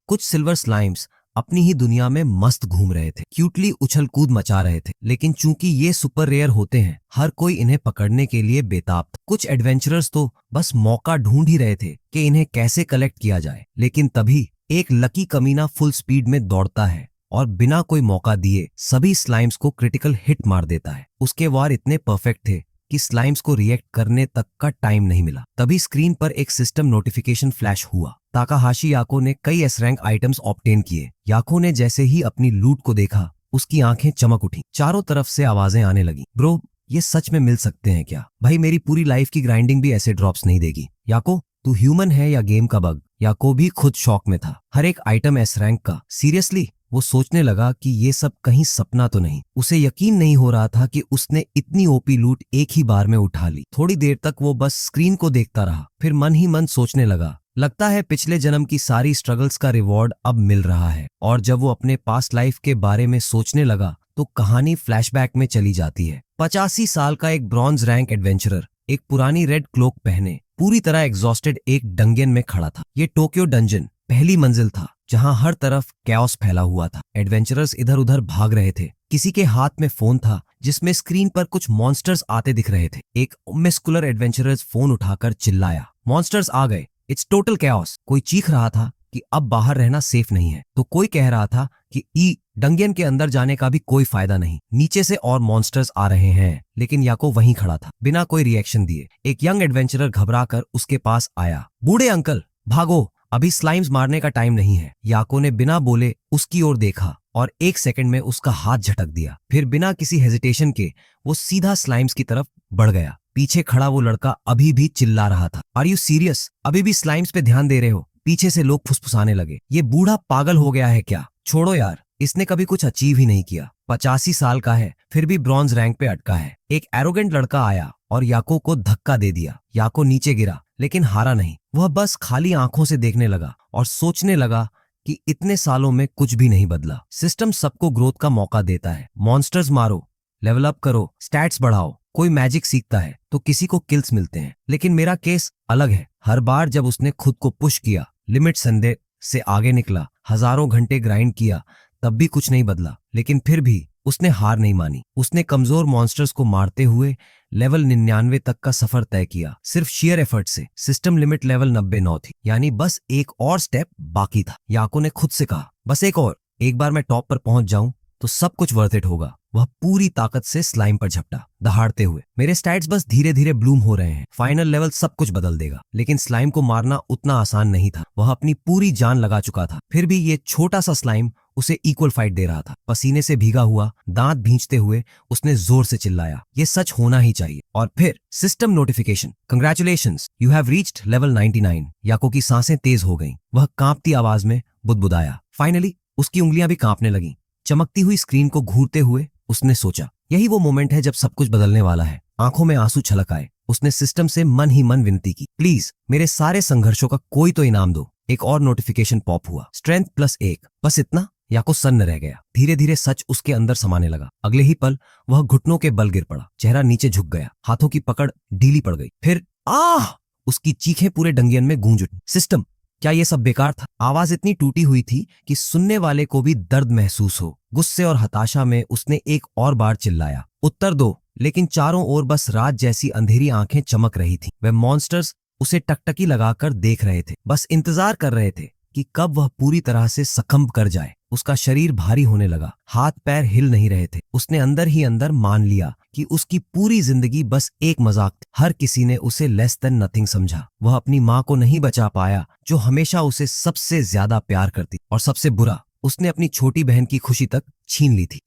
कुछ silver slimes अपनी ही दुनिया में मस्त घूम रहे थे, क्यूटली उछल कूद मचा रहे थे। लेकिन चूंकि ये सुपर रेयर होते हैं, हर कोई इन्हें पकड़ने के लिए बेताब था। कुछ एडवेंचरर्स तो बस मौका ढूंढ ही रहे थे कि इन्हें कैसे कलेक्ट किया जाए। लेकिन तभी एक लकी कमीना फुल स्पीड में दौड़ता है और बिना कोई मौका दिए सभी स्लाइम्स को क्रिटिकल हिट मार देता है। उसके वार इतने परफेक्ट थे कि स्लाइम्स को रिएक्ट करने तक का टाइम नहीं मिला। तभी स्क्रीन पर एक सिस्टम नोटिफिकेशन फ्लैश हुआ। ताकाहाशी याको ने कई एस रैंक आइटम्स ऑब्टेन किए। याको ने जैसे ही अपनी लूट को देखा, उसकी आंखें चमक उठी। चारों तरफ से आवाजें आने लगी, ब्रो ये सच में मिल सकते हैं क्या? भाई मेरी पूरी लाइफ की ग्राइंडिंग भी ऐसे ड्रॉप्स नहीं देगी। याको तू ह्यूमन है या गेम का बग? याको भी खुद शॉक में था। हर एक आइटम एस रैंक का, सीरियसली? वो सोचने लगा कि ये सब कहीं सपना तो नहीं। उसे यकीन नहीं हो रहा था कि उसने इतनी ओपी लूट एक ही बार में उठा ली। थोड़ी देर तक वो बस स्क्रीन को देखता रहा, फिर मन ही मन सोचने लगा, लगता है पिछले जन्म की सारी स्ट्रगल्स का रिवॉर्ड अब मिल रहा है। और जब वो अपने पास्ट लाइफ के बारे में सोचने लगा तो कहानी फ्लैशबैक में चली जाती है। 85 साल का एक ब्रॉन्ज रैंक एडवेंचरर एक पुरानी रेड क्लोक पहने पूरी तरह एग्जॉस्टेड एक डंगन में खड़ा था। ये टोक्यो डंजन पहली मंजिल था, जहां हर तरफ कैओस फैला हुआ था। एडवेंचरर्स इधर उधर भाग रहे थे। किसी के हाथ में फोन था जिसमें स्क्रीन पर कुछ मॉन्स्टर्स आते दिख रहे थे। एक मस्कुलर एडवेंचरर्स फोन उठाकर चिल्लाया, मॉन्स्टर्स आ गए, इट्स टोटल कैओस। कोई चीख रहा था कि अब बाहर रहना सेफ नहीं है, तो कोई कह रहा था कि डंगन के अंदर जाने का भी कोई फायदा नहीं, नीचे से और मॉन्स्टर्स आ रहे हैं। लेकिन याको वहीं खड़ा था, बिना कोई रिएक्शन दिए। एक यंग एडवेंचरर घबराकर उसके पास आया, बूढ़े अंकल भागो, अभी स्लाइम्स मारने का टाइम नहीं है। याको ने बिना बोले उसकी ओर देखा और एक सेकंड में उसका हाथ झटक दिया। फिर बिना किसी हेजिटेशन के वो सीधा स्लाइम्स की तरफ बढ़ गया। पीछे खड़ा वो लड़का अभी भी चिल्ला रहा था, आर यू सीरियस? अभी भी स्लाइम्स पे ध्यान दे रहे हो? पीछे से लोग फुसफुसाने लगे, ये बूढ़ा पागल हो गया है क्या? छोड़ो यार, इसने कभी कुछ अचीव ही नहीं किया। 85 साल का है, फिर भी ब्रॉन्ज रैंक पे अटका है। एक एरोगेंट लड़का आया और याको को धक्का दे दिया। याको नीचे गिरा, लेकिन हारा नहीं। वह बस खाली आंखों से देखने लगा और सोचने लगा कि इतने सालों में कुछ भी नहीं बदला। सिस्टम सबको ग्रोथ का मौका देता है, मॉन्स्टर्स मारो, लेवल अप करो, स्टैट्स बढ़ाओ। कोई मैजिक सीखता है तो किसी को किल्स मिलते हैं, लेकिन मेरा केस अलग है। हर बार जब उसने खुद को पुश किया, लिमिट संदेह से आगे निकला, हजारों घंटे ग्राइंड किया, तब भी कुछ नहीं बदला। लेकिन फिर भी उसने हार नहीं मानी। उसने कमजोर मॉन्स्टर्स को मारते हुए लेवल 99 तक का सफर तय किया, सिर्फ शेयर एफर्ट से। सिस्टम लिमिट लेवल 99 थी, यानी बस एक और स्टेप बाकी था। याको ने खुद से कहा, बस एक और, एक बार मैं टॉप पर पहुंच जाऊं तो सब कुछ वर्थ इट होगा। वह पूरी ताकत से स्लाइम पर झपटा, दहाड़ते हुए, मेरे स्टैट्स बस धीरे धीरे ब्लूम हो रहे हैं, फाइनल लेवल सब कुछ बदल देगा। लेकिन स्लाइम को मारना उतना आसान नहीं था। वह अपनी पूरी जान लगा चुका था, फिर भी ये छोटा सा स्लाइम उसे इक्वल फाइट दे रहा था। पसीने से भीगा हुआ, दांत भींचते हुए उसने जोर से चिल्लाया, ये सच होना ही चाहिए। और फिर system notification, congratulations, you have reached level 99। याको की सांसें तेज हो गईं। वह कांपती आवाज में बुदबुदाया। फाइनली उसकी उंगलियां भी कांपने लगीं। चमकती हुई स्क्रीन को घूरते हुए उसने सोचा, यही वो मोमेंट है जब सब कुछ बदलने वाला है। आंखों में आंसू छलक आए। उसने सिस्टम से मन ही मन विनती की, प्लीज मेरे सारे संघर्षों का कोई तो इनाम दो। एक और नोटिफिकेशन पॉप हुआ, स्ट्रेंथ +1। बस इतना? याको सन्न रह गया। धीरे धीरे सच उसके अंदर समाने लगा। अगले ही पल वह घुटनों के बल गिर पड़ा, चेहरा नीचे झुक गया, हाथों की पकड़ ढीली पड़ गई। फिर आह! उसकी चीखें पूरे डंगियन में गूंज उठी। सिस्टम, क्या ये सब बेकार था? आवाज इतनी टूटी हुई थी कि सुनने वाले को भी दर्द महसूस हो। गुस्से और हताशा में उसने एक और बार चिल्लाया, उत्तर दो। लेकिन चारों ओर बस रात जैसी अंधेरी आंखें चमक रही थीं। वे मॉन्स्टर्स उसे टकटकी लगाकर देख रहे थे, बस इंतजार कर रहे थे कि कब वह पूरी तरह से सकंब कर जाए। उसका शरीर भारी होने लगा, हाथ पैर हिल नहीं रहे थे। उसने अंदर ही अंदर मान लिया कि उसकी पूरी जिंदगी बस एक मजाक थी। हर किसी ने उसे लेस देन नथिंग समझा। वह अपनी माँ को नहीं बचा पाया, जो हमेशा उसे सबसे ज्यादा प्यार करती, और सबसे बुरा, उसने अपनी छोटी बहन की खुशी तक छीन ली थी।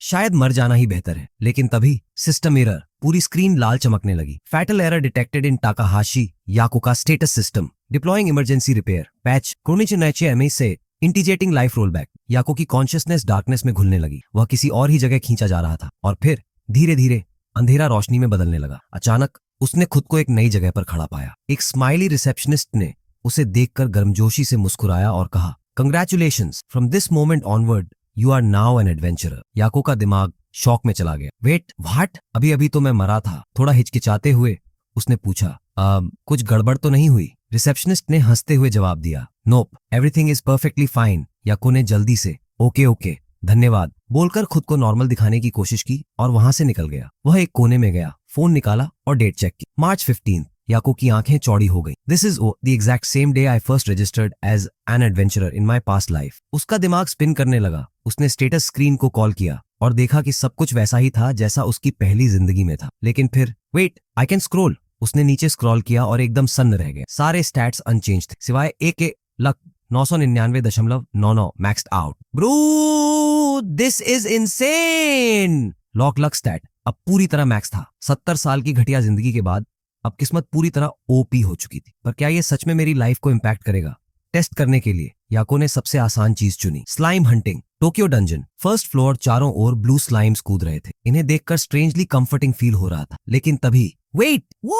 शायद मर जाना ही बेहतर है। लेकिन तभी सिस्टम एरर, पूरी स्क्रीन लाल चमकने लगी। Fatal error detected in Takahashi Yako का status system, deploying emergency repair patch क्रोनिचनाइचे से इंटीजेटिंग लाइफ रोलबैक। याको की कॉन्शियसनेस डार्कनेस में घुलने लगी। वह किसी और ही जगह खींचा जा रहा था और फिर धीरे धीरे अंधेरा रोशनी में बदलने लगा। अचानक उसने खुद को एक नई जगह पर खड़ा पाया। एक स्माइली रिसेप्शनिस्ट ने उसे देखकर गर्मजोशी से मुस्कुराया और कहा, congratulations, from this moment onward you are now an adventurer. Yako का दिमाग शॉक में चला गया। Wait, what? अभी तो मैं मरा था। थोड़ा हिचकिचाते हुए उसने पूछा, कुछ गड़बड़ तो नहीं हुई? रिसेप्शनिस्ट ने हंसते हुए जवाब दिया, नोप, एवरीथिंग इज परफेक्टली फाइन। याको ने जल्दी से ओके ओके धन्यवाद बोलकर खुद को नॉर्मल दिखाने की कोशिश की और वहां से निकल गया। वह एक कोने में गया, फोन निकाला और डेट चेक की। March 15। याको की आंखें चौड़ी हो गई। This is the exact same day I first registered as an adventurer in my past life. उसका दिमाग स्पिन करने लगा। उसने स्टेटस स्क्रीन को कॉल किया और देखा कि सब कुछ वैसा ही था जैसा उसकी पहली जिंदगी में था। लेकिन फिर वेट, आई कैन स्क्रॉल। उसने नीचे स्क्रॉल किया और एकदम सन्न रह गया। सारे स्टैट्स अनचेंज थे सिवाय एक के luck 999.99 maxed out. Bro this is insane. Lock luck stat अब पूरी तरह मैक्स था। 70 साल की घटिया जिंदगी के बाद अब किस्मत पूरी तरह ओपी हो चुकी थी। पर क्या ये सच में मेरी लाइफ को इम्पैक्ट करेगा? टेस्ट करने के लिए याको ने सबसे आसान चीज चुनी, slime hunting. Tokyo dungeon, first floor, चारों ओर ब्लू स्लाइम्स कूद रहे थे। इन्हें देखकर स्ट्रेंजली कंफर्टिंग फील हो रहा था। लेकिन तभी वेट, वो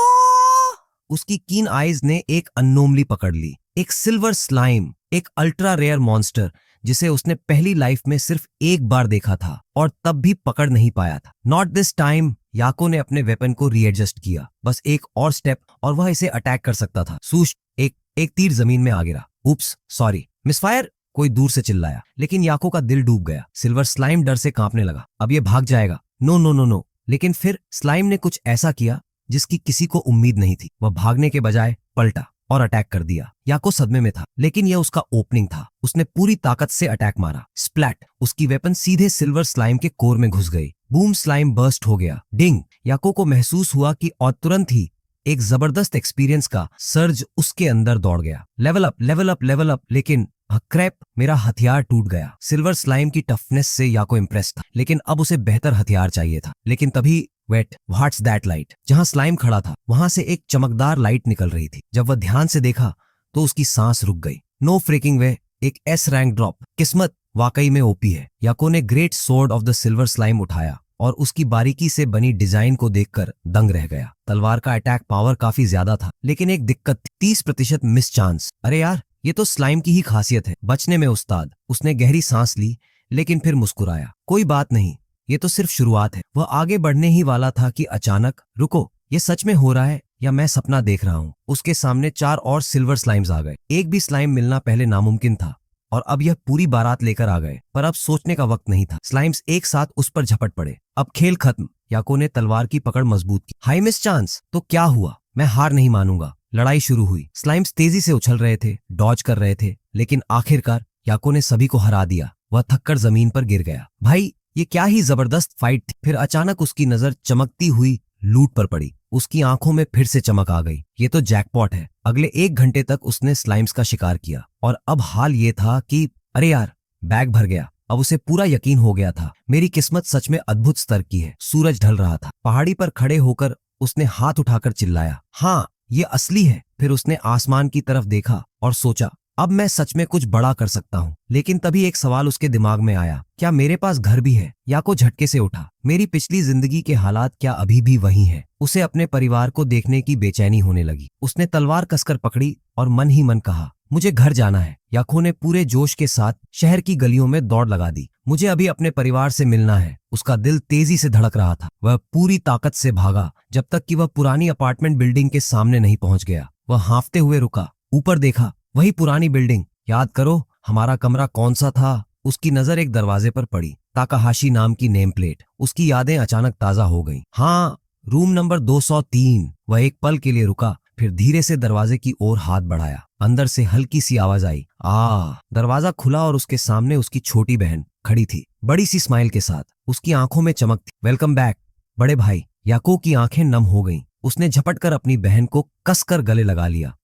उसकी कीन आईज ने एक अनोमली पकड़ ली। एक सिल्वर स्लाइम, एक अल्ट्रा रेयर मॉन्स्टर जिसे उसने पहली लाइफ में सिर्फ एक बार देखा था और तब भी पकड़ नहीं पाया था। Not this time. याको ने अपने वेपन को रीएडजस्ट किया। बस एक और स्टेप और वह इसे अटैक कर सकता था। सूश, एक तीर जमीन में आ गिरा। उप्स, सॉरी, मिसफायर, कोई दूर से चिल्लाया। लेकिन याको का दिल डूब गया। सिल्वर स्लाइम डर से कांपने लगा। अब ये भाग जाएगा। No no no no. लेकिन फिर स्लाइम ने कुछ ऐसा किया जिसकी किसी को उम्मीद नहीं थी। वह भागने के बजाय पलटा और अटैक कर दिया। याको सदमे में था, लेकिन यह उसका ओपनिंग था। उसने पूरी ताकत से अटैक मारा। स्प्लैट, उसकी वेपन सीधे सिल्वर स्लाइम के कोर में घुस गई। बूम, स्लाइम बर्स्ट हो गया। डिंग, याको को महसूस हुआ कि और तुरंत ही एक जबरदस्त एक्सपीरियंस का सर्ज उसके अंदर दौड़ गया। Level up level up level up. लेकिन क्रैप, मेरा हथियार टूट गया। सिल्वर स्लाइम की टफनेस से याको इम्प्रेस था, लेकिन अब उसे बेहतर हथियार चाहिए था। लेकिन तभी वेट, व्हाट्स दैट लाइट? जहां स्लाइम खड़ा था वहां से एक चमकदार लाइट निकल रही थी। जब वह ध्यान से देखा तो उसकी सांस रुक गई। नो फ्रीकिंग वे, एक एस रैंक ड्रॉप। किस्मत वाकई में ओपी है। याको ने great sword of the silver slime उठाया और उसकी बारीकी से बनी डिजाइन को देखकर दंग रह गया। तलवार का अटैक पावर काफी ज्यादा था, लेकिन एक दिक्कत थी, 30% मिस चांस। अरे यार, ये तो स्लाइम की ही खासियत है, बचने में उस्ताद। उसने गहरी सांस ली, लेकिन फिर मुस्कुराया। कोई बात नहीं, ये तो सिर्फ शुरुआत है। वह आगे बढ़ने ही वाला था कि अचानक, रुको, ये सच में हो रहा है या मैं सपना देख रहा हूँ? उसके सामने 4 और सिल्वर स्लाइम्स आ गए। एक भी स्लाइम मिलना पहले नामुमकिन था और अब यह पूरी बारात लेकर आ गए। पर अब सोचने का वक्त नहीं था। स्लाइम्स एक साथ उस पर झपट पड़े। अब खेल खत्म। याको ने तलवार की पकड़ मजबूत की। हाई मिस चांस, तो क्या हुआ? मैं हार नहीं मानूंगा। लड़ाई शुरू हुई। स्लाइम्स तेजी से उछल रहे थे, डॉज कर रहे थे, लेकिन आखिरकार याको ने सभी को हरा दिया। वह थककर जमीन पर गिर गया। भाई, ये क्या ही जबरदस्त फाइट थी। फिर अचानक उसकी नजर चमकती हुई लूट पर पड़ी। उसकी आंखों में फिर से चमक आ गई। ये तो जैकपॉट है। अगले 1 घंटे तक उसने स्लाइम्स का शिकार किया और अब हाल ये था कि अरे यार, बैग भर गया। अब उसे पूरा यकीन हो गया था, मेरी किस्मत सच में अद्भुत स्तर की है। सूरज ढल रहा था। पहाड़ी पर खड़े होकर उसने हाथ उठाकर चिल्लाया, हाँ, ये असली है। फिर उसने आसमान की तरफ देखा और सोचा, अब मैं सच में कुछ बड़ा कर सकता हूँ। लेकिन तभी एक सवाल उसके दिमाग में आया, क्या मेरे पास घर भी है? याको झटके से उठा। मेरी पिछली जिंदगी के हालात क्या अभी भी वही हैं? उसे अपने परिवार को देखने की बेचैनी होने लगी। उसने तलवार कसकर पकड़ी और मन ही मन कहा, मुझे घर जाना है। याको ने पूरे जोश के साथ शहर की गलियों में दौड़ लगा दी। मुझे अभी अपने परिवार से मिलना है। उसका दिल तेजी से धड़क रहा था। वह पूरी ताकत से भागा जब तक कि वह पुरानी अपार्टमेंट बिल्डिंग के सामने नहीं पहुंच गया। वह हांफते हुए रुका, ऊपर देखा, वही पुरानी बिल्डिंग। याद करो, हमारा कमरा कौन सा था? उसकी नजर एक दरवाजे पर पड़ी, ताकाहाशी नाम की नेम प्लेट। उसकी यादें अचानक ताजा हो गईं। हाँ, रूम नंबर 203। वह एक पल के लिए रुका, फिर धीरे से दरवाजे की ओर हाथ बढ़ाया। अंदर से हल्की सी आवाज आई, दरवाजा खुला और उसके सामने उसकी छोटी बहन खड़ी थी, बड़ी सी स्माइल के साथ। उसकी आंखों में चमक थी। वेलकम बैक बड़े भाई। याको की आंखें नम हो गईं। उसने झपटकर अपनी बहन को कसकर गले लगा लिया।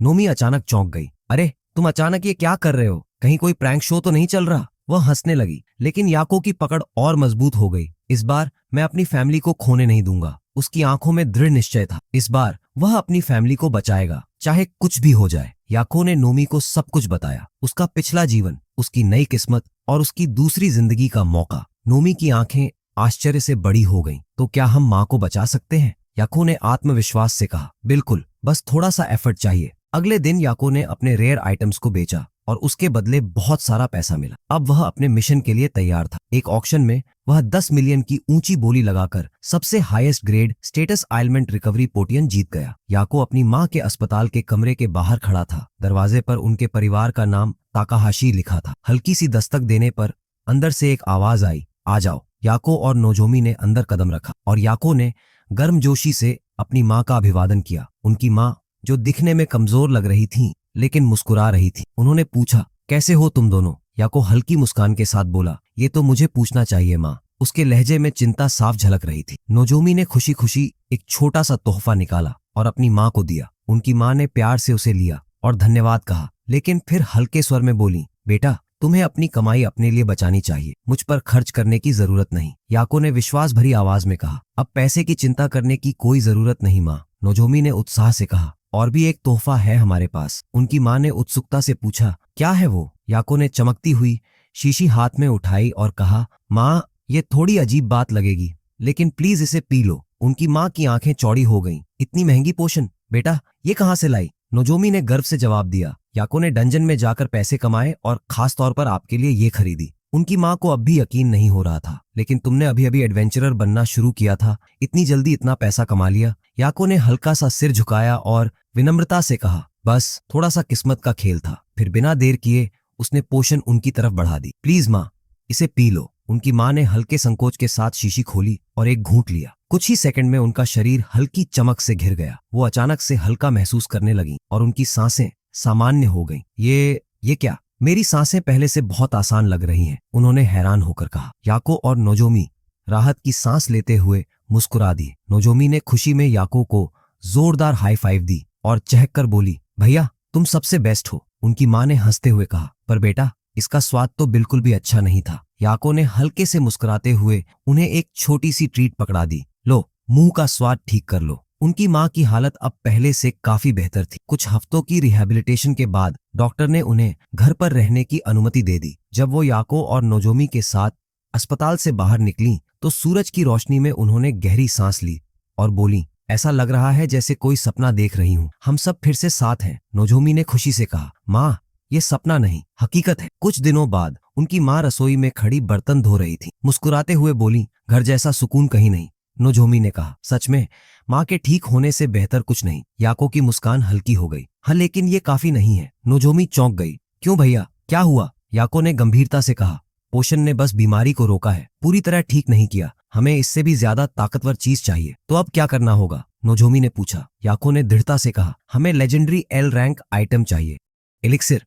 नोमी अचानक चौंक गई। अरे, तुम अचानक ये क्या कर रहे हो? कहीं कोई प्रैंक शो तो नहीं चल रहा? वह हंसने लगी, लेकिन याको की पकड़ और मजबूत हो गई। इस बार मैं अपनी फैमिली को खोने नहीं दूंगा। उसकी आंखों में दृढ़ निश्चय था। इस बार वह अपनी फैमिली को बचाएगा, चाहे कुछ भी हो जाए। याको ने नोमी को सब कुछ बताया, उसका पिछला जीवन, उसकी नई किस्मत और उसकी दूसरी जिंदगी का मौका। नोमी की आंखें आश्चर्य से बड़ी हो गईं। तो क्या हम माँ को बचा सकते हैं? याको ने आत्मविश्वास से कहा, बिल्कुल, बस थोड़ा सा एफर्ट चाहिए। अगले दिन याको ने अपने रेयर आइटम्स को बेचा। और उसके बदले बहुत सारा पैसा मिला। अब वह अपने मिशन के लिए तैयार था। एक ऑक्शन में वह 10 मिलियन की ऊंची बोली लगाकर सबसे highest grade status ailment recovery potion जीत गया। याको अपनी माँ के अस्पताल के कमरे के बाहर खड़ा था। दरवाजे पर उनके परिवार का नाम ताकाहाशी लिखा था। हल्की सी दस्तक देने पर अंदर से एक आवाज आई, आ जाओ। याको और नोजोमी ने अंदर कदम रखा और याको ने गर्मजोशी से अपनी माँ का अभिवादन किया। उनकी माँ, जो दिखने में कमजोर लग रही थीं, लेकिन मुस्कुरा रही थी। उन्होंने पूछा, कैसे हो तुम दोनों? याको हल्की मुस्कान के साथ बोला, ये तो मुझे पूछना चाहिए माँ। उसके लहजे में चिंता साफ झलक रही थी। नोजोमी ने खुशी खुशी एक छोटा सा तोहफा निकाला और अपनी माँ को दिया। उनकी माँ ने प्यार से उसे लिया और धन्यवाद कहा, लेकिन फिर हल्के स्वर में बोली, बेटा, तुम्हें अपनी कमाई अपने लिए बचानी चाहिए, मुझ पर खर्च करने की जरूरत नहीं। याको ने विश्वास भरी आवाज में कहा, अब पैसे की चिंता करने की कोई जरूरत नहीं माँ। नोजोमी ने उत्साह से कहा, और भी एक तोहफा है हमारे पास। उनकी माँ ने उत्सुकता से पूछा, क्या है वो? याको ने चमकती हुई शीशी हाथ में उठाई और कहा, माँ, ये थोड़ी अजीब बात लगेगी, लेकिन प्लीज इसे पी लो। उनकी माँ की आंखें चौड़ी हो गईं। इतनी महंगी पोशन? बेटा, ये कहाँ से लाई? नोजोमी ने गर्व से जवाब दिया, याको ने डंजन में जाकर पैसे कमाए और खास तौर पर आपके लिए ये खरीदी। उनकी माँ को अब भी यकीन नहीं हो रहा था, लेकिन तुमने अभी अभी एडवेंचरर बनना शुरू किया था, इतनी जल्दी इतना पैसा कमा लिया? याको ने हल्का सा सिर झुकाया और विनम्रता से कहा, बस थोड़ा सा किस्मत का खेल था। फिर बिना देर किए उसने पोशन उनकी तरफ बढ़ा दी। प्लीज माँ, इसे पी लो। उनकी माँ ने हल्के संकोच के साथ शीशी खोली और एक घूंट लिया। कुछ ही सेकंड में उनका शरीर हल्की चमक से घिर गया। वो अचानक से हल्का महसूस करने लगी और उनकी सांसें सामान्य हो गईं। ये क्या? मेरी सांसें पहले से बहुत आसान लग रही हैं, उन्होंने हैरान होकर कहा। याको और नोजोमी राहत की सांस लेते हुए मुस्कुरा दिए। नोजोमी ने खुशी में याको को जोरदार हाई फाइव दी और चहक कर बोली, भैया, तुम सबसे बेस्ट हो। उनकी माँ ने हंसते हुए कहा, पर बेटा, इसका स्वाद तो बिल्कुल भी अच्छा नहीं था। याको ने हल्के से मुस्कुराते हुए उन्हें एक छोटी सी ट्रीट पकड़ा दी। लो, मुंह का स्वाद ठीक कर लो। उनकी माँ की हालत अब पहले से काफी बेहतर थी। कुछ हफ्तों की रिहैबिलिटेशन के बाद डॉक्टर ने उन्हें घर पर रहने की अनुमति दे दी। जब वो याको और नोजोमी के साथ अस्पताल से बाहर निकली तो सूरज की रोशनी में उन्होंने गहरी सांस ली और बोली, ऐसा लग रहा है जैसे कोई सपना देख रही हूँ। हम सब फिर से साथ हैं। नोजोमी ने खुशी से कहा, माँ, ये सपना नहीं, हकीकत है। कुछ दिनों बाद उनकी माँ रसोई में खड़ी बर्तन धो रही थी। मुस्कुराते हुए बोली, घर जैसा सुकून कहीं नहीं। नोजोमी ने कहा, सच में, माँ के ठीक होने से बेहतर कुछ नहीं। याको की मुस्कान हल्की हो गई। हाँ, लेकिन ये काफी नहीं है। नोजोमी चौंक गई। क्यों भैया, क्या हुआ? याको ने गंभीरता से कहा, पोषण ने बस बीमारी को रोका है, पूरी तरह ठीक नहीं किया। हमें इससे भी ज्यादा ताकतवर चीज चाहिए। तो अब क्या करना होगा? नोजोमी ने पूछा। याको ने दृढ़ता से कहा, हमें लेजेंडरी एल रैंक आइटम चाहिए। एलिक्सिर?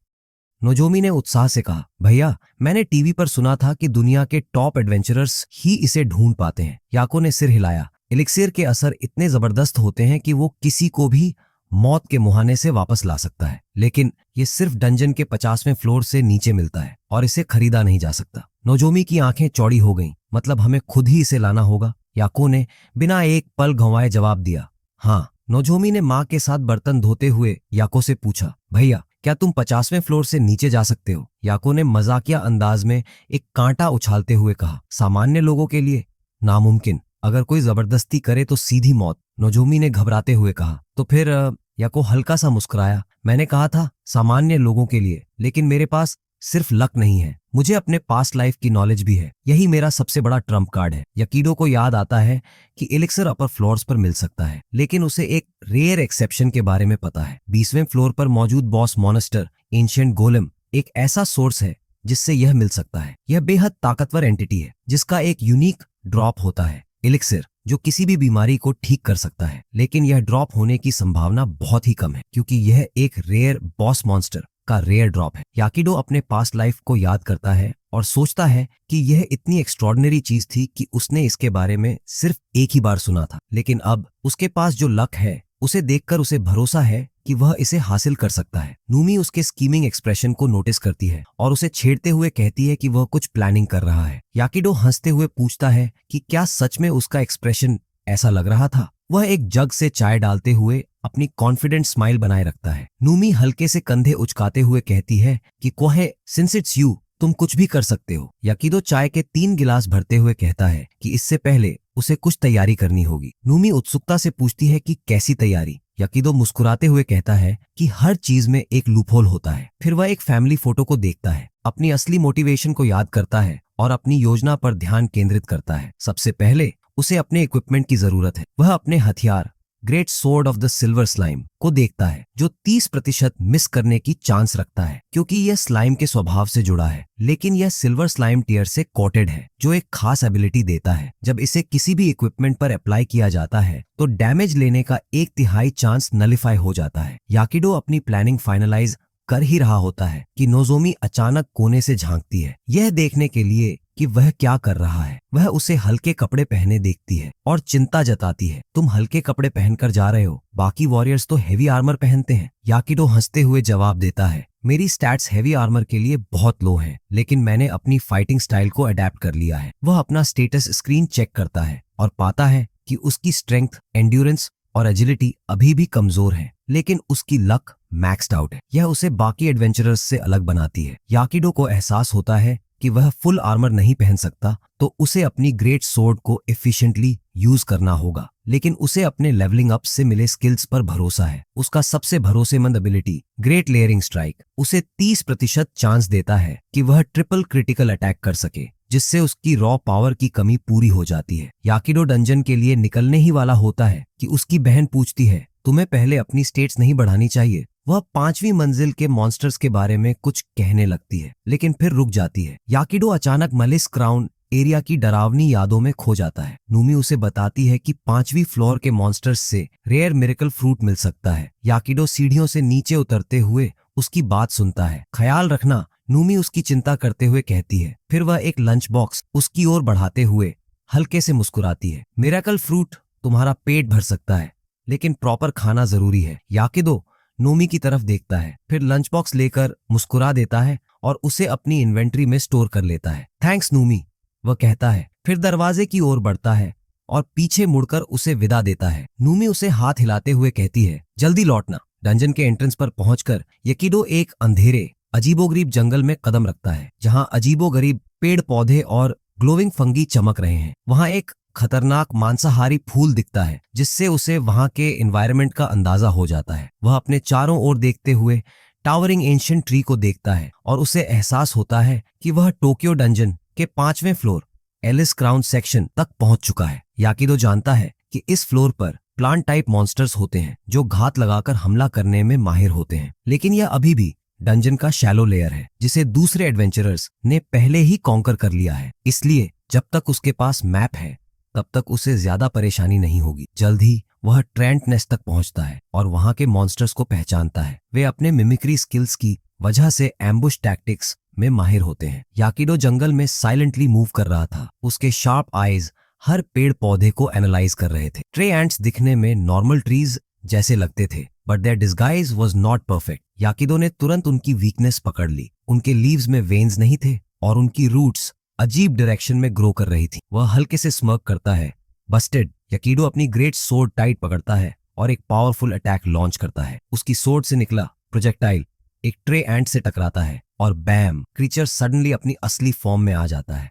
नोजोमी ने उत्साह से कहा, भैया, मैंने टीवी पर सुना था कि दुनिया के टॉप एडवेंचरर्स ही इसे ढूंढ पाते हैं। याको ने सिर हिलाया। एलिक्सिर के असर इतने जबरदस्त होते हैं कि वो किसी को भी मौत के मुहाने से वापस ला सकता है, लेकिन ये सिर्फ डंजन के 50वें फ्लोर से नीचे मिलता है और इसे खरीदा नहीं जा सकता। नोजोमी की आंखें चौड़ी हो गईं। मतलब हमें खुद ही इसे लाना होगा? याको ने बिना एक पल गंवाए जवाब दिया। हाँ। नोजोमी ने माँ के साथ बर्तन धोते हुए याको से पूछा, भैया, क्या तुम 50वें फ्लोर से नीचे जा सकते हो? याको ने मजाकिया अंदाज में एक कांटा उछालते हुए कहा, सामान्य लोगों के लिए नामुमकिन, अगर कोई जबरदस्ती करे तो सीधी मौत। नोजोमी ने घबराते हुए कहा, तो फिर? याको हल्का सा मुस्कुराया, मैंने कहा था सामान्य लोगों के लिए, लेकिन मेरे पास सिर्फ लक नहीं है, मुझे अपने पास्ट लाइफ की नॉलेज भी है। यही मेरा सबसे बड़ा ट्रम्प कार्ड है। यकीडो को याद आता है कि एलिक्सर अपर फ्लोर्स पर मिल सकता है, लेकिन उसे एक रेयर एक्सेप्शन के बारे में पता है। 20वें फ्लोर पर मौजूद बॉस मॉन्स्टर एंशिएंट गोलेम एक ऐसा सोर्स है जिससे यह मिल सकता है। यह बेहद ताकतवर एंटिटी है जिसका एक यूनिक ड्रॉप होता है, एलिक्सिर, जो किसी भी बीमारी को ठीक कर सकता है। लेकिन यह ड्रॉप होने की संभावना बहुत ही कम है, क्योंकि यह एक रेयर बॉस मॉन्स्टर का रेयर ड्रॉप है। याकिडो अपने पास्ट लाइफ को याद करता है और सोचता है कि यह इतनी एक्स्ट्रॉर्डिनरी चीज थी कि उसने इसके बारे में सिर्फ एक ही बार सुना था, लेकिन अब उसके पास जो लक है उसे देखकर उसे भरोसा है कि वह इसे हासिल कर सकता है। नूमी उसके स्कीमिंग एक्सप्रेशन को नोटिस करती है और उसे छेड़ते हुए कहती है कि वह कुछ प्लानिंग कर रहा है। याकिडो हंसते हुए पूछता है कि क्या सच में उसका एक्सप्रेशन ऐसा लग रहा था। वह एक जग से चाय डालते हुए अपनी कॉन्फिडेंट स्माइल बनाए रखता है। नूमी हल्के से कंधे उचकाते हुए कहती है कि कोहे, सिंस इट्स यू, तुम कुछ भी कर सकते हो। याकिदो चाय के 3 गिलास भरते हुए कहता है कि इससे पहले उसे कुछ तैयारी करनी होगी। नूमी उत्सुकता से पूछती है कि कैसी तैयारी। याकिदो मुस्कुराते हुए कहता है कि हर चीज में एक लूपहोल होता है। फिर वह एक फैमिली फोटो को देखता है, अपनी असली मोटिवेशन को याद करता है और अपनी योजना पर ध्यान केंद्रित करता है। सबसे पहले उसे अपने इक्विपमेंट की जरूरत है। वह अपने हथियार great sword of the silver slime को देखता है, जो 30% मिस करने की चांस रखता है क्योंकि यह स्लाइम के स्वभाव से जुड़ा है। लेकिन यह सिल्वर स्लाइम टीयर से कोटेड है, जो एक खास एबिलिटी देता है। जब इसे किसी भी इक्विपमेंट पर अप्लाई किया जाता है तो डैमेज लेने का 1/3 चांस नलिफाई हो जाता है। याकिडो अपनी प्लानिंग फाइनलाइज कर ही रहा होता है कि नोजोमी अचानक कोने से झांकती है, यह देखने के लिए कि वह क्या कर रहा है। वह उसे हल्के कपड़े पहने देखती है और चिंता जताती है। तुम हल्के कपड़े पहनकर जा रहे हो, बाकी वॉरियर्स तो हेवी आर्मर पहनते हैं। याकिडो हंसते हुए जवाब देता है, मेरी स्टैट्स हेवी आर्मर के लिए बहुत लो हैं, लेकिन मैंने अपनी फाइटिंग स्टाइल को अडेप्ट कर लिया है। वह अपना स्टेटस स्क्रीन चेक करता है और पाता है कि उसकी स्ट्रेंथ, एंड्योरेंस और एजिलिटी अभी भी कमजोर है, लेकिन उसकी लक मैक्स्ड आउट है। यह उसे बाकी एडवेंचरर्स से अलग बनाती है। याकिडो को एहसास होता है कि वह फुल आर्मर नहीं पहन सकता, तो उसे अपनी ग्रेट सोर्ड को एफिशिएंटली यूज करना होगा। लेकिन उसे अपने लेवलिंग अप से मिले स्किल्स पर भरोसा है। उसका सबसे भरोसेमंद एबिलिटी ग्रेट लेयरिंग स्ट्राइक उसे 30% चांस देता है कि वह ट्रिपल क्रिटिकल अटैक कर सके, जिससे उसकी रॉ पावर की कमी पूरी हो जाती है। याकिडो डंजन के लिए निकलने ही वाला होता है कि उसकी बहन पूछती है, तुम्हें पहले अपनी स्टेट्स नहीं बढ़ानी चाहिए? वह 5वीं मंजिल के मॉन्स्टर्स के बारे में कुछ कहने लगती है, लेकिन फिर रुक जाती है। याकिडो अचानक मलिस क्राउन एरिया की डरावनी यादों में खो जाता है। नूमी उसे बताती है कि 5वीं फ्लोर के मॉन्स्टर्स से रेयर मिरेकल फ्रूट मिल सकता है। याकिडो सीढ़ियों से नीचे उतरते हुए उसकी बात सुनता है। ख्याल रखना, नूमी उसकी चिंता करते हुए कहती है। फिर वह एक लंच बॉक्स उसकी ओर बढ़ाते हुए हल्के से मुस्कुराती है। मिरेकल फ्रूट तुम्हारा पेट भर सकता है, लेकिन प्रॉपर खाना जरूरी है। याकिडो नूमी की तरफ देखता है, फिर लंच बॉक्स लेकर मुस्कुरा देता है और उसे अपनी इन्वेंट्री में स्टोर कर लेता है। थैंक्स नूमी, वह कहता है, फिर दरवाजे की ओर बढ़ता है और पीछे मुड़कर उसे विदा देता है। नूमी उसे हाथ हिलाते हुए कहती है, जल्दी लौटना। डंजन के एंट्रेंस पर पहुंचकर याकिडो एक अंधेरे अजीबोगरीब जंगल में कदम रखता है, जहां अजीबोगरीब पेड़ पौधे और ग्लोविंग फंगी चमक रहे हैं। वहां एक खतरनाक मांसाहारी फूल दिखता है, जिससे उसे वहां के एनवायरनमेंट का अंदाजा हो जाता है। वह अपने चारों ओर देखते हुए टावरिंग एंशिएंट ट्री को देखता है और उसे एहसास होता है कि वह टोक्यो डंजन के 5वें फ्लोर एलिस क्राउन सेक्शन तक पहुंच चुका है। याकिडो जानता है कि इस फ्लोर पर प्लांट टाइप मॉन्स्टर्स होते हैं जो घात लगाकर हमला करने में माहिर होते हैं, लेकिन यह अभी भी डंजन का शैलो लेयर है, जिसे दूसरे एडवेंचरर्स ने पहले ही कॉन्कर कर लिया है। इसलिए जब तक उसके पास मैप है, तब तक उसे ज्यादा परेशानी नहीं होगी। जल्द ही वह ट्रेंट नेस्ट तक पहुंचता है और वहां के मॉन्स्टर्स को पहचानता है। वे अपने मिमिक्री स्किल्स की वजह से एम्बुश टैक्टिक्स में माहिर होते हैं। याकिडो जंगल में साइलेंटली मूव कर रहा था। उसके शार्प आईज हर पेड़ पौधे को एनालाइज कर रहे थे। ट्रे एंट्स दिखने में नॉर्मल ट्रीज जैसे लगते थे, but their disguise was not perfect. Yakido ने तुरंत उनकी वीकनेस पकड़ ली। उनके लीव्स में वेन्स नहीं थे और उनकी रूट्स अजीब डायरेक्शन में ग्रो कर रही थी। वह हल्के से स्मर्क करता है। बस्टेड। याकिडो अपनी ग्रेट सोर्ड टाइट पकड़ता है और एक पावरफुल अटैक लॉन्च करता है। उसकी सोर्ड से निकला प्रोजेक्टाइल एक ट्रे एंट से टकराता है और बैम, क्रीचर सडनली अपनी असली फॉर्म में आ जाता है।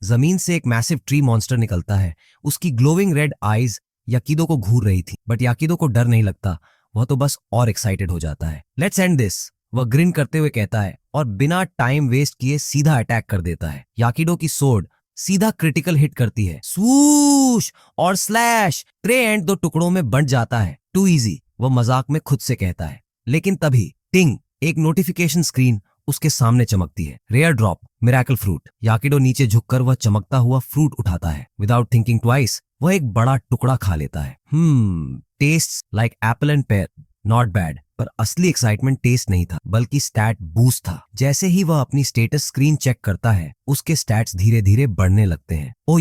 जमीन से एक मैसिव ट्री मॉन्स्टर निकलता है। उसकी ग्लोविंग रेड आईज याकिडो को घूर रही थी, बट याकिडो को डर नहीं लगता। वह तो बस और एक्साइटेड हो जाता है। लेट्स एंड दिस, वह ग्रिन करते हुए कहता है और बिना टाइम वेस्ट किए सीधा अटैक कर देता है। याकिडो की सोर्ड सीधा क्रिटिकल हिट करती है। स्वूश और स्लैश। ट्रे एंट 2 टुकड़ों में बंट जाता है। टू इजी, वह मजाक में खुद से कहता है। लेकिन तभी टिंग, एक नोटिफिकेशन स्क्रीन उसके सामने चमकती है। Rare drop, miracle fruit. Yakido नीचे झुककर वह चमकता हुआ फ्रूट उठाता है। विदाउट थिंकिंग ट्वाइस वह एक बड़ा टुकड़ा खा लेता है। Taste like Apple and pair, not bad. पर असली एक्साइटमेंट टेस्ट नहीं था, बल्कि स्टैट बूस्ट था। जैसे ही वह अपनी स्टेटस स्क्रीन चेक करता है, उसके स्टैट्स धीरे धीरे बढ़ने लगते हैं। ओ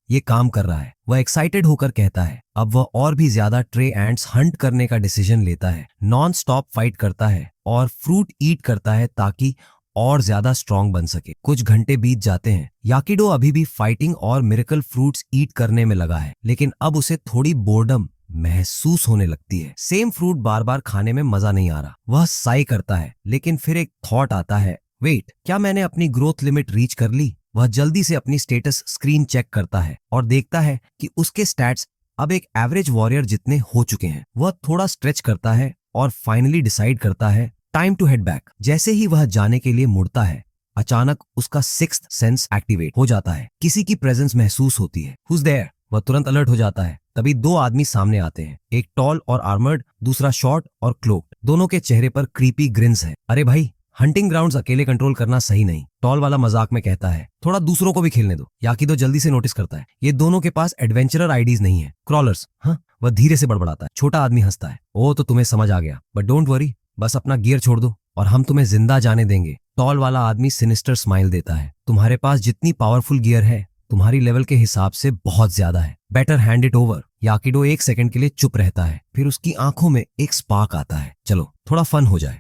ये काम कर रहा है, वह एक्साइटेड होकर कहता है। अब वह और भी ज्यादा ट्रे एंट्स हंट करने का डिसीजन लेता है। नॉन स्टॉप फाइट करता है और फ्रूट ईट करता है ताकि और ज्यादा स्ट्रांग बन सके। कुछ घंटे बीत जाते हैं। याकिडो अभी भी फाइटिंग और मिरेकल फ्रूट्स ईट करने में लगा है, लेकिन अब उसे थोड़ी बोर्डम महसूस होने लगती है। सेम फ्रूट बार बार खाने में मजा नहीं आ रहा। वह साई करता है, लेकिन फिर एक थॉट आता है, वेट, क्या मैंने अपनी ग्रोथ लिमिट रीच कर ली? वह जल्दी से अपनी स्टेटस स्क्रीन चेक करता है और देखता है कि उसके स्टैट्स अब एक एवरेज वॉरियर जितने हो चुके हैं। वह थोड़ा स्ट्रेच करता है और फाइनली डिसाइड करता है टाइम टू हेड बैक। जैसे ही वह जाने के लिए मुड़ता है, अचानक उसका सिक्स्थ सेंस एक्टिवेट हो जाता है। किसी की प्रेजेंस महसूस होती है। Who's there? वह तुरंत अलर्ट हो जाता है। तभी दो आदमी सामने आते हैं, एक टॉल और आर्मर्ड, दूसरा शॉर्ट और क्लोक्ड। दोनों के चेहरे पर क्रीपी ग्रिन्स है। अरे भाई, हंटिंग ग्राउंड्स अकेले कंट्रोल करना सही नहीं, टॉल वाला मजाक में कहता है। थोड़ा दूसरों को भी खेलने दो। याकिडो जल्दी से नोटिस करता है, ये दोनों के पास एडवेंचरर आईडीज नहीं है, क्रॉलर्स। हाँ, वह धीरे से बड़बड़ाता है। छोटा आदमी हंसता है। ओ, तो तुम्हें समझ आ गया, बट डोंट वरी, बस अपना गियर छोड़ दो और हम तुम्हें जिंदा जाने देंगे। टॉल वाला आदमी सिनिस्टर स्माइल देता है। तुम्हारे पास जितनी पावरफुल गियर है, तुम्हारी लेवल के हिसाब से बहुत ज्यादा है। Better hand it over. Yakido एक सेकंड के लिए चुप रहता है, फिर उसकी आंखों में एक स्पार्क आता है। चलो थोड़ा फन हो जाए।